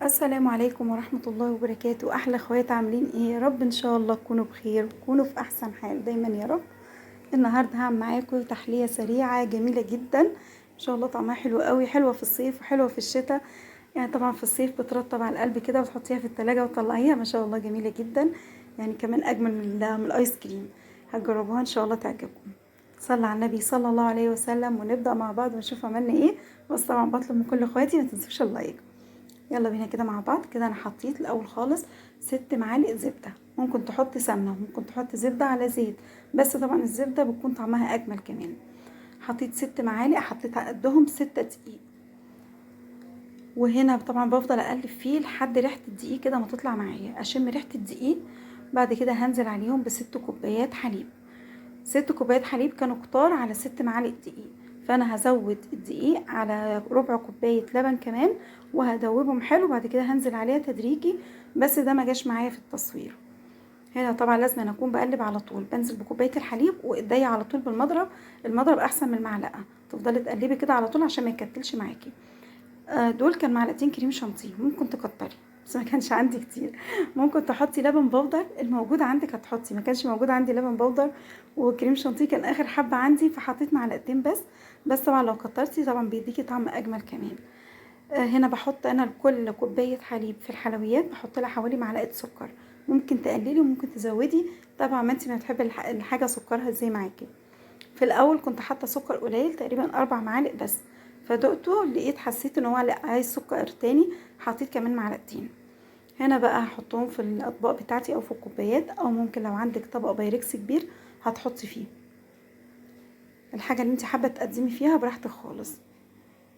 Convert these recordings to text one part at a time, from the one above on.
السلام عليكم ورحمة الله وبركاته. أحلى اخوات، عاملين ايه؟ يا رب ان شاء الله تكونوا بخير وتكونوا في احسن حال دايما يا رب. النهاردة هعمل معاكم تحلية سريعة جميلة جدا ان شاء الله. طعمها حلو قوي، حلوة في الصيف وحلوة في الشتاء. يعني طبعا في الصيف بترطب على القلب كده وتحطيها في التلاجة وتطلعيها ما شاء الله جميلة جدا. يعني كمان اجمل من الايس كريم. هتجربوها ان شاء الله تعجبكم. صلى على النبي صلى الله عليه وسلم ونبدأ مع بعض ونشوف عملنا ايه. بس طبعا بطلب من كل اخواتي ما تنسوش اللايك. يلا بينا كده مع بعض. كده انا حطيت الاول خالص 6 معالق زبده. ممكن تحط سمنه وممكن تحط زبده على زيت، بس طبعا الزبده بتكون طعمها اجمل كمان. حطيت 6 معالق، حطيت على قدهم 6 دقيق. وهنا طبعا بفضل اقلب فيه لحد ريحه الدقيق كده ما تطلع معايا، اشم ريحه الدقيق. بعد كده هنزل عليهم ب6 كوبايات حليب. 6 كوبايات حليب كانوا كتار على 6 معالق دقيق، فانا هزود الدقيق على ربع كوباية لبن كمان وهدوبهم حلو. بعد كده هنزل عليها تدريجي، بس ده ما جاش معايا في التصوير. هنا طبعا لازم أنا اكون بقلب على طول، بنزل بكوباية الحليب وايديا على طول بالمضرب. المضرب احسن من المعلقة، تفضلي تقلبي كده على طول عشان ما يكتلش معاكي. دول كان معلقتين كريم شانتيه، ممكن تكتري بس ما كانش عندي كتير. ممكن تحطي لبن بودر، الموجود عندك هتحطي، ما كانش موجود عندي لبن بودر وكريم شانتيه كان اخر حبه عندي فحطيت معلقتين بس. بس طبعا لو كترتي طبعا بيديكي طعم اجمل كمان. هنا بحط انا لكل كوبايه حليب في الحلويات بحط لها حوالي معلقه سكر. ممكن تقللي وممكن تزودي، طبعا ما انت ما بتحبي الحاجه سكرها ازاي معاكي. في الاول كنت حاطه سكر قليل تقريبا 4 معالق بس، فدقته لقيت حسيت ان هو لا عايز سكر تاني، حطيت كمان معلقتين. هنا بقى هحطهم في الاطباق بتاعتي او في الكوبايات، او ممكن لو عندك طبق بايركس كبير هتحطي فيه الحاجه اللي انت حابه تقدمي فيها براحتك خالص.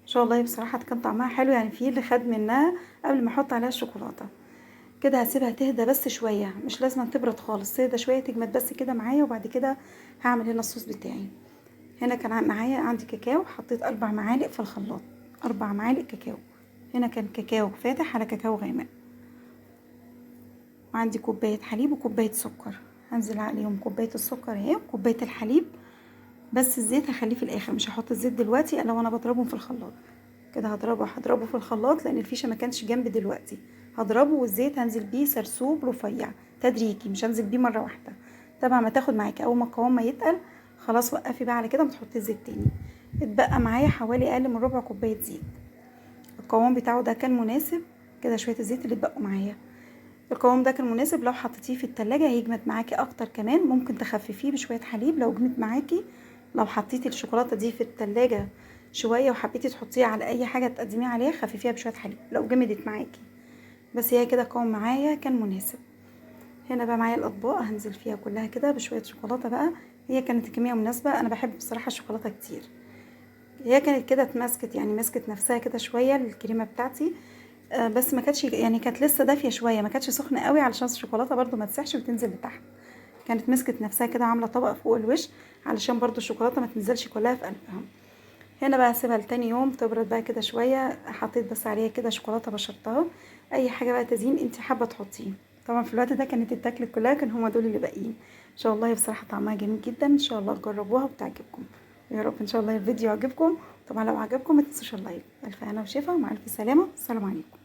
ان شاء الله بصراحه كان طعمها حلو، يعني في اللي خد منها قبل ما احط عليها الشوكولاته. كده هسيبها تهدى بس شويه، مش لازم تبرد خالص، تهدى شويه تجمد بس كده معايا. وبعد كده هعمل هنا الصوص بتاعي. هنا كان معايا عندي كاكاو، حطيت 4 معالق في الخلاط، 4 معالق كاكاو. هنا كان كاكاو فاتح على كاكاو غامق. وعندي كوباية حليب وكوباية سكر، هنزل عليهم كوباية السكر اهي وكوباية الحليب. بس الزيت هخليه في الاخر، مش هحط الزيت دلوقتي الا وانا بضربهم في الخلاط. كده هضربه في الخلاط لان الفيشه ما كانش جنبي دلوقتي. هضربه والزيت هنزل بيه سرسوب رفيع تدريجي، مش هنزل بيه مره واحده. طبعا ما تاخد معاكي اول ما القوام ما يتقل خلاص وقفي بقى على كده، ما تحطي الزيت تاني. اتبقى معايا حوالي اقل من ربع كوبايه زيت. القوام بتاعه ده كان مناسب. كده شويه الزيت اللي اتبقوا معايا، القوام ده كان مناسب. لو حطيتيه في التلاجة هيجمد معاكي اكتر كمان، ممكن تخففيه بشويه حليب لو جمد معاكي. لو حطيتي الشوكولاته دي في التلاجة شويه وحبيتي تحطيها على اي حاجه تقدميها عليها خففيها بشويه حليب لو جمدت معاكي. بس هي كده قوام معايا كان مناسب. هنا بقى معايا الاطباق هنزل فيها كلها كده بشويه شوكولاته بقى. هي كانت الكميه مناسبه، انا بحب بصراحه الشوكولاته كتير. هي كانت كده اتمسكت، يعني مسكت نفسها كده شويه الكريمه بتاعتي. بس ما كانتش، يعني كانت لسه دافيه شويه، ما كانتش سخنه قوي علشان الشوكولاته برده ما تسحش وتنزل لتحت. كانت مسكت نفسها كده عامله طبقه فوق الوش علشان برده الشوكولاته ما تنزلش كلها في قلبها. هنا بقى هسيبها لتاني يوم تبرد بقى كده شويه. حطيت بس عليها كده شوكولاته بشرتها، اي حاجه بقى تزيين انت حابه تحطيه. طبعا في الوقت ده كانت التاكل كلها كان هما دول اللي باقيين. ان شاء الله هي بصراحه طعمها جميل جدا، ان شاء الله تجربوها وتعجبكم. يا رب ان شاء الله الفيديو يعجبكم. طبعا لو عجبكم ما تنسوش اللايك. الف هنا وشفا ومع الف سلامه، السلام عليكم.